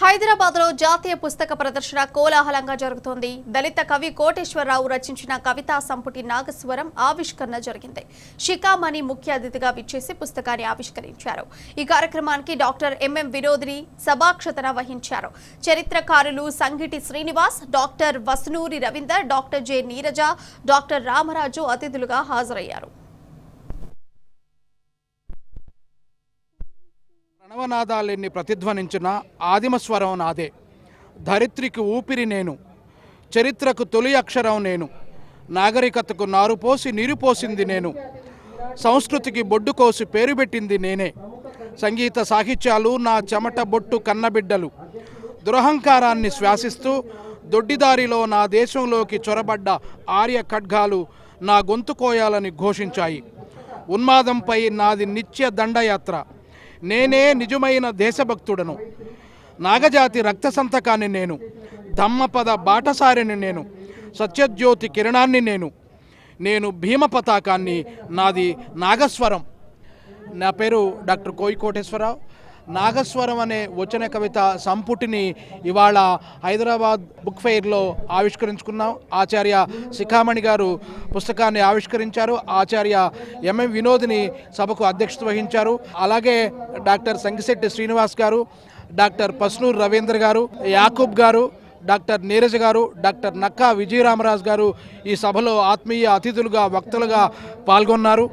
హైదరాబాద్లో జాతీయ పుస్తక ప్రదర్శన కోలాహలంగా జరుగుతోంది. దళిత కవి కోటేశ్వరరావు రచించిన కవితా సంపుటి నాగస్వరం ఆవిష్కరణ జరిగింది. శిఖామణి ముఖ్య అతిథిగా విచ్చేసి పుస్తకాన్ని ఆవిష్కరించారు. ఈ కార్యక్రమానికి డాక్టర్ ఎంఎం వినోదిని సభాక్షతన వహించారు. చరిత్రకారులు Sangiti Srinivas, doctor Vasunuri Ravinder, doctor J Neeraja, doctor Ramaraju అతిథులుగా హాజరయ్యారు. ప్రణవనాదాలెన్ని ప్రతిధ్వనించిన ఆదిమస్వరం నాదే. ధరిత్రికి ఊపిరి నేను, చరిత్రకు తొలి అక్షరం నేను, నాగరికతకు నారుపోసి నీరుపోసింది నేను, సంస్కృతికి బొడ్డు కోసి పేరు పెట్టింది నేనే. సంగీత సాహిత్యాలు నా చెమట బొట్టు కన్నబిడ్డలు. దురహంకారాన్ని శ్వాసిస్తూ దొడ్డిదారిలో నా దేశంలోకి చొరబడ్డ ఆర్య ఖడ్గాలు నా గొంతు కోయాలని ఘోషించాయి. ఉన్మాదంపై నాది నిత్య దండయాత్ర. నేనే నిజమైన దేశభక్తుడను. నాగజాతి రక్త సంతకాన్ని నేను, ధమ్మపద బాటసారిని నేను, సత్యజ్యోతి కిరణాన్ని నేను భీమ పతాకాన్ని. నాది నాగస్వరం. నా పేరు డాక్టర్ కోటేశ్వరరావు. నాగస్వరం అనే వచన కవిత సంపుటిని ఇవాళ హైదరాబాద్ బుక్ ఫెయిర్లో ఆవిష్కరించుకున్నాం. ఆచార్య శిఖామణి గారు పుస్తకాన్ని ఆవిష్కరించారు. ఆచార్య ఎంఎం వినోదిని సభకు అధ్యక్షత వహించారు. అలాగే డాక్టర్ సంగిశెట్టి శ్రీనివాస్ గారు, డాక్టర్ పస్నూర్ రవీంద్ర గారు, యాకూబ్ గారు, డాక్టర్ నీరజ గారు, డాక్టర్ నక్కా విజయరామరాజు గారు ఈ సభలో ఆత్మీయ అతిథులుగా వక్తలుగా పాల్గొన్నారు.